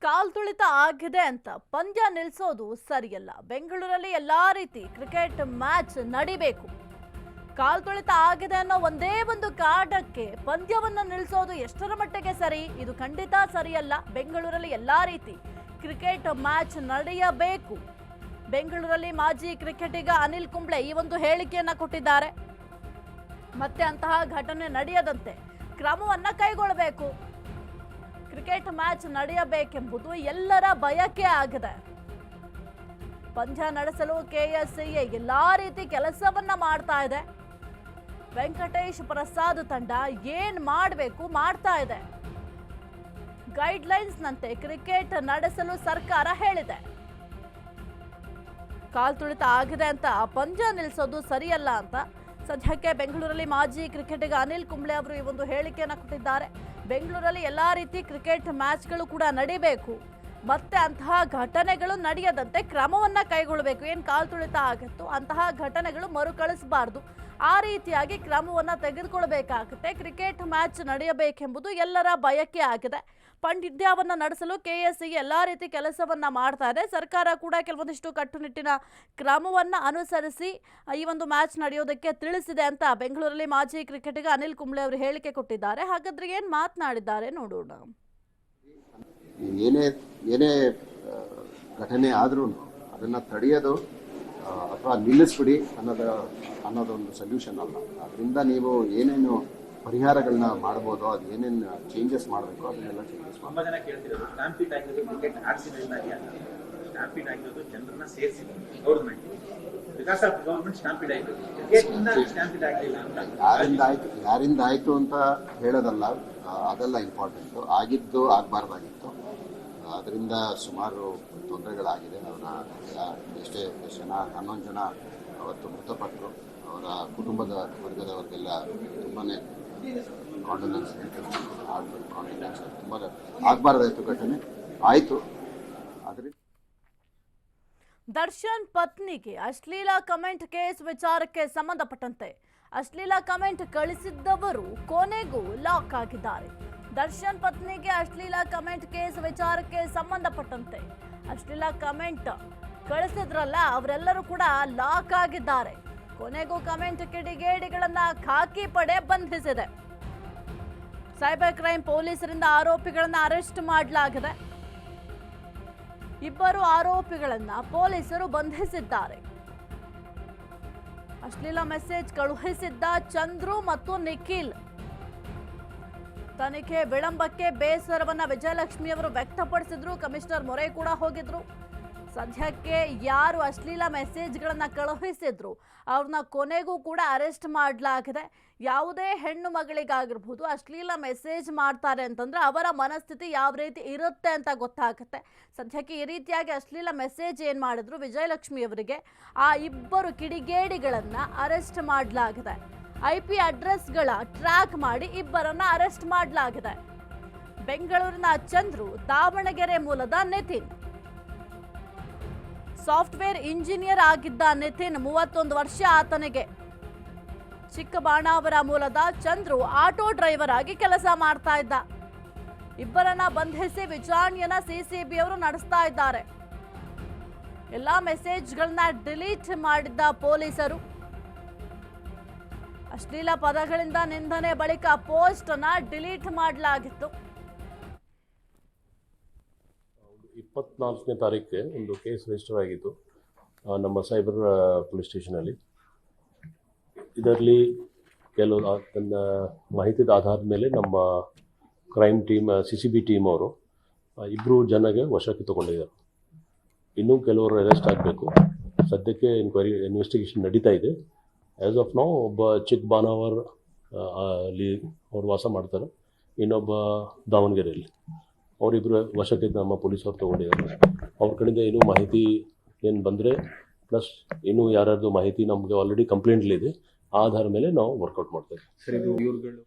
ಕಾಲ್ ತುಳಿತ ಆಗಿದೆ ಅಂತ ಪಂದ್ಯ ನಿಲ್ಲಿಸೋದು ಸರಿಯಲ್ಲ. ಬೆಂಗಳೂರಲ್ಲಿ ಎಲ್ಲಾ ರೀತಿ ಕ್ರಿಕೆಟ್ ಮ್ಯಾಚ್ ನಡಿಬೇಕು. ಕಾಲ್ ತುಳಿತ ಆಗಿದೆ ಅನ್ನೋ ಒಂದೇ ಒಂದು ಕಾರಣಕ್ಕೆ ಪಂದ್ಯವನ್ನು ನಿಲ್ಲಿಸೋದು ಎಷ್ಟರ ಮಟ್ಟಿಗೆ ಸರಿ? ಇದು ಖಂಡಿತ ಸರಿಯಲ್ಲ. ಬೆಂಗಳೂರಲ್ಲಿ ಎಲ್ಲಾ ರೀತಿ ಕ್ರಿಕೆಟ್ ಮ್ಯಾಚ್ ನಡೆಯಬೇಕು. ಬೆಂಗಳೂರಲ್ಲಿ ಮಾಜಿ ಕ್ರಿಕೆಟಿಗ ಅನಿಲ್ ಕುಂಬ್ಳೆ ಈ ಒಂದು ಹೇಳಿಕೆಯನ್ನ ಕೊಟ್ಟಿದ್ದಾರೆ. ಮತ್ತೆ ಅಂತಹ ಘಟನೆ ನಡೆಯದಂತೆ ಕ್ರಮವನ್ನ ಕೈಗೊಳ್ಳಬೇಕು. ಕ್ರಿಕೆಟ್ ಮ್ಯಾಚ್ ನಡೆಯಬೇಕೆಂಬುದು ಎಲ್ಲರ ಬಯಕೆ ಆಗಿದೆ. ಪಂದ್ಯ ನಡೆಸಲು ಕೆಎಸ್ಸಿಎ ಎಲ್ಲಾ ರೀತಿ ಕೆಲಸವನ್ನ ಮಾಡ್ತಾ ಇದೆ. ವೆಂಕಟೇಶ್ ಪ್ರಸಾದ್ ತಂಡ ಏನ್ ಮಾಡಬೇಕು ಮಾಡ್ತಾ ಇದೆ. ಗೈಡ್ಲೈನ್ಸ್ ನಂತೆ ಕ್ರಿಕೆಟ್ ನಡೆಸಲು ಸರ್ಕಾರ ಹೇಳಿದೆ. ಕಾಲ್ ತುಳಿತ ಆಗಿದೆ ಅಂತ ಪಂದ್ಯ ನಿಲ್ಲಿಸೋದು ಸರಿಯಲ್ಲ ಅಂತ ಸದ್ಯಕ್ಕೆ ಬೆಂಗಳೂರಲ್ಲಿ ಮಾಜಿ ಕ್ರಿಕೆಟಿಗ ಅನಿಲ್ ಕುಂಬ್ಳೆ ಅವರು ಈ ಒಂದು ಹೇಳಿಕೆಯನ್ನು ಕೊಟ್ಟಿದ್ದಾರೆ. ಬೆಂಗಳೂರಲ್ಲಿ ಎಲ್ಲಾ ರೀತಿ ಕ್ರಿಕೆಟ್ ಮ್ಯಾಚ್ಗಳು ಕೂಡ ನಡಿಬೇಕು. ಮತ್ತೆ ಅಂತಹ ಘಟನೆಗಳು ನಡೆಯದಂತೆ ಕ್ರಮವನ್ನ ಕೈಗೊಳ್ಳಬೇಕು. ಏನು ಕಾಲ್ ತುಳಿತ ಆಗಿತ್ತು ಅಂತಹ ಘಟನೆಗಳು ಮರುಕಳಿಸಬಾರದು. ಆ ರೀತಿಯಾಗಿ ಕ್ರಮವನ್ನ ತೆಗೆದುಕೊಳ್ಳಬೇಕಾಗುತ್ತೆ. ಕ್ರಿಕೆಟ್ ಮ್ಯಾಚ್ ನಡೆಯಬೇಕೆಂಬುದು ಎಲ್ಲರ ಬಯಕೆ ಆಗಿದೆ. ಪಂದ್ಯವನ್ನ ನಡೆಸಲು ಕೆಎಸ್ಸಿ ಎಲ್ಲಾ ರೀತಿ ಕೆಲಸವನ್ನ ಮಾಡ್ತಾ ಇದೆ. ಸರ್ಕಾರ ಕೂಡ ಕೆಲವೊಂದಿಷ್ಟು ಕಟ್ಟುನಿಟ್ಟಿನ ಕ್ರಮವನ್ನ ಅನುಸರಿಸಿ ಈ ಒಂದು ಮ್ಯಾಚ್ ನಡೆಯೋದಕ್ಕೆ ತಿಳಿಸಿದೆ ಅಂತ ಬೆಂಗಳೂರಲ್ಲಿ ಮಾಜಿ ಕ್ರಿಕೆಟಿಗ ಅನಿಲ್ ಕುಂಬ್ಳೆ ಅವರು ಹೇಳಿಕೆ ಕೊಟ್ಟಿದ್ದಾರೆ. ಹಾಗಾದ್ರೆ ಏನ್ ಮಾತನಾಡಿದ್ದಾರೆ ನೋಡೋಣ. ಏನೇ ಘಟನೆ ಆದ್ರೂ ಅದನ್ನ ತಡೆಯೋದು ಅಥವಾ ನಿಲ್ಲಿಸ್ಬಿಡಿ ಅನ್ನೋದೊಂದು ಸೊಲ್ಯೂಷನ್ ಅಲ್ಲ. ಅದರಿಂದ ನೀವು ಏನೇನು ಪರಿಹಾರಗಳನ್ನ ಮಾಡ್ಬೋದು, ಅದು ಏನೇನು ಚೇಂಜಸ್ ಮಾಡಬೇಕು ಅದನ್ನೆಲ್ಲ ಚೇಂಜಸ್ ತುಂಬ ಜನ ಕೇಳ್ತಿರೋದು ಸ್ಟ್ಯಾಂಪೀಡ್ ಆಗಿರೋದು ಕ್ರಿಕೆಟ್ ಆಡ್ಸಿದ್ರಿಂದಾಗಿ ಅಲ್ಲ. ಸ್ಟ್ಯಾಂಪೀಡ್ ಆಗಿರೋದು ಜನರನ್ನ ಸೇರಿಸಿದೆ government. Because of government stampede ಆಗಿರೋದು, ಕ್ರಿಕೆಟ್ನಿಂದ ಸ್ಟ್ಯಾಂಪೀಡ್ ಆಗಲಿಲ್ಲ ಅಂತ ಯಾರಿಂದ ಆಯಿತು ಅಂತ ಹೇಳೋದಲ್ಲ, ಅದೆಲ್ಲ ಇಂಪಾರ್ಟೆಂಟು. ಆಗಿದ್ದು ಆಗಬಾರ್ದಾಗಿತ್ತು. ಅದರಿಂದ ಸುಮಾರು ತೊಂದರೆಗಳಾಗಿದೆ. ಅವರ ಎಷ್ಟು ಜನ 11 ಜನ ಅವತ್ತು ಮೃತಪಟ್ಟರು. ಅವರ ಕುಟುಂಬದ ವರ್ಗದವರಿಗೆಲ್ಲ ತುಂಬಾ ಕಾಂಡೋಲೆನ್ಸ್ ತುಂಬ ಆಗಬಾರ್ದಾಯ್ತು ಘಟನೆ ಆಯಿತು. ಆದರೆ ದರ್ಶನ್ ಪತ್ನಿಗೆ ಅಶ್ಲೀಲ ಕಮೆಂಟ್ ಕೇಸ್ ವಿಚಾರಕ್ಕೆ ಸಂಬಂಧಪಟ್ಟಂತೆ ಅಶ್ಲೀಲ ಕಮೆಂಟ್ ಕಳಿಸಿದ್ದವರು ಕೊನೆಗೂ ಲಾಕ್ ಆಗಿದ್ದಾರೆ. ದರ್ಶನ್ ಪತ್ನಿಗೆ ಅಶ್ಲೀಲ ಕಮೆಂಟ್ ಕೇಸ್ ವಿಚಾರಕ್ಕೆ ಸಂಬಂಧಪಟ್ಟಂತೆ ಅಶ್ಲೀಲ ಕಮೆಂಟ್ ಕಳಿಸಿದ್ರಲ್ಲ ಅವರೆಲ್ಲರೂ ಕೂಡ ಲಾಕ್ ಆಗಿದ್ದಾರೆ. ಕೊನೆಗೂ ಕಮೆಂಟ್ ಕಿಡಿಗೇಡಿಗಳನ್ನ ಖಾಕಿ ಪಡೆ ಬಂಧಿಸಿದೆ. ಸೈಬರ್ ಕ್ರೈಮ್ ಪೊಲೀಸರಿಂದ ಆರೋಪಿಗಳನ್ನ ಅರೆಸ್ಟ್ ಮಾಡಲಾಗಿದೆ. ಇಬ್ಬರು ಆರೋಪಿಗಳನ್ನ ಪೊಲೀಸರು ಬಂಧಿಸಿದ್ದಾರೆ. ಅಶ್ಲೀಲ ಮೆಸೇಜ್ ಕಳುಹಿಸಿದ್ದ ಚಂದ್ರು ಮತ್ತು ನಿಖಿಲ್. ತನಿಖೆ ವಿಳಂಬಕ್ಕೆ ಬೇಸರವನ್ನ ವಿಜಯಲಕ್ಷ್ಮಿ ಅವರು ವ್ಯಕ್ತಪಡಿಸಿದ್ರು. ಕಮಿಷನರ್ ಮೊರೆ ಕೂಡ ಹೋಗಿದ್ರು. ಸದ್ಯಕ್ಕೆ ಯಾರು ಅಶ್ಲೀಲ ಮೆಸೇಜ್ಗಳನ್ನ ಕಳುಹಿಸಿದ್ರು ಅವ್ರನ್ನ ಕೊನೆಗೂ ಕೂಡ ಅರೆಸ್ಟ್ ಮಾಡಲಾಗಿದೆ. ಯಾವುದೇ ಹೆಣ್ಣು ಮಗಳಿಗಾಗಿರ್ಬೋದು ಅಶ್ಲೀಲ ಮೆಸೇಜ್ ಮಾಡ್ತಾರೆ ಅಂತಂದ್ರೆ ಅವರ ಮನಸ್ಥಿತಿ ಯಾವ ರೀತಿ ಇರುತ್ತೆ ಅಂತ ಗೊತ್ತಾಗುತ್ತೆ. ಸದ್ಯಕ್ಕೆ ಈ ರೀತಿಯಾಗಿ ಅಶ್ಲೀಲ ಮೆಸೇಜ್ ಏನು ಮಾಡಿದ್ರು ವಿಜಯಲಕ್ಷ್ಮಿ ಅವರಿಗೆ, ಆ ಇಬ್ಬರು ಕಿಡಿಗೇಡಿಗಳನ್ನ ಅರೆಸ್ಟ್ ಮಾಡಲಾಗಿದೆ. IP ಅಡ್ರೆಸ್ಗಳ ಟ್ರ್ಯಾಕ್ ಮಾಡಿ ಇಬ್ಬರನ್ನ ಅರೆಸ್ಟ್ ಮಾಡಲಾಗಿದೆ. ಬೆಂಗಳೂರಿನ ಚಂದ್ರು, ದಾವಣಗೆರೆ ಮೂಲದ ನಿತಿನ್. ಸಾಫ್ಟ್ವೇರ್ ಇಂಜಿನಿಯರ್ ಆಗಿದ್ದ ನಿತಿನ್ 31 ವರ್ಷ ಆತನಿಗೆ. ಚಿಕ್ಕಬಾಣಾವರ ಮೂಲದ ಚಂದ್ರು ಆಟೋ ಡ್ರೈವರ್ ಆಗಿ ಕೆಲಸ ಮಾಡ್ತಾ ಇದ್ದ. ಇಬ್ಬರನ್ನ ಬಂಧಿಸಿ ವಿಚಾರಣೆಯನ್ನ ಸಿಸಿಬಿ ಅವರು ನಡೆಸ್ತಾ ಇದ್ದಾರೆ. ಎಲ್ಲಾ ಮೆಸೇಜ್ಗಳನ್ನ ಡಿಲೀಟ್ ಮಾಡಿದ್ದ ಪೊಲೀಸರು. ಅಶ್ಲೀಲ ಪದಗಳಿಂದ ನಿಂದನೆ ಬಳಿಕ ಪೋಸ್ಟ್ ಅನ್ನ ಡಿಲೀಟ್ ಮಾಡಲಾಗಿತ್ತು. 24ನೇ ತಾರೀಕಿಗೆ ಒಂದು ಕೇಸ್ ರಿಜಿಸ್ಟರ್ ಆಗಿತ್ತು ನಮ್ಮ ಸೈಬರ್ ಪೊಲೀಸ್ ಸ್ಟೇಷನಲ್ಲಿ. ಇದರಲ್ಲಿ ಕೆಲವು ತನ್ನ ಮಾಹಿತಿದ ಆಧಾರದ ಮೇಲೆ ನಮ್ಮ ಕ್ರೈಮ್ ಟೀಮ್ CCB ಟೀಮ್ ಅವರು 2 ಜನಗೆ ವಶಕ್ಕೆ ತಗೊಂಡಿದ್ದಾರೆ. ಇನ್ನೂ ಕೆಲವರು ಅರೆಸ್ಟ್ ಆಗಬೇಕು. ಸದ್ಯಕ್ಕೆ ಇನ್ವೆಸ್ಟಿಗೇಷನ್ ನಡೀತಾ ಇದೆ. ಆ್ಯಸ್ ಆಫ್ ನೌ ಒಬ್ಬ ಚಿಕ್ಕಬಾಣಾವರ್ ಅಲ್ಲಿ ಅವ್ರು ವಾಸ ಮಾಡ್ತಾರೆ, ಇನ್ನೊಬ್ಬ ದಾವಣಗೆರೆಯಲ್ಲಿ. ಅವರಿಬ್ಬರು ವಶಕ್ಕೆ ನಮ್ಮ ಪೊಲೀಸವ್ರು ತೊಗೊಂಡಿದ್ದಾರೆ. ಅವ್ರ ಕಡೆಯಿಂದ ಏನೂ ಮಾಹಿತಿ ಏನು ಬಂದರೆ ಪ್ಲಸ್ ಇನ್ನೂ ಯಾರ್ಯಾರ್ದು ಮಾಹಿತಿ ನಮಗೆ ಆಲ್ರೆಡಿ ಕಂಪ್ಲೇಂಟ್ಲಿದೆ, ಆ ಆಧಾರ ಮೇಲೆ ನಾವು ವರ್ಕೌಟ್ ಮಾಡ್ತೇವೆ. ಸರ್, ಇದು ಇವ್ರುಗಳು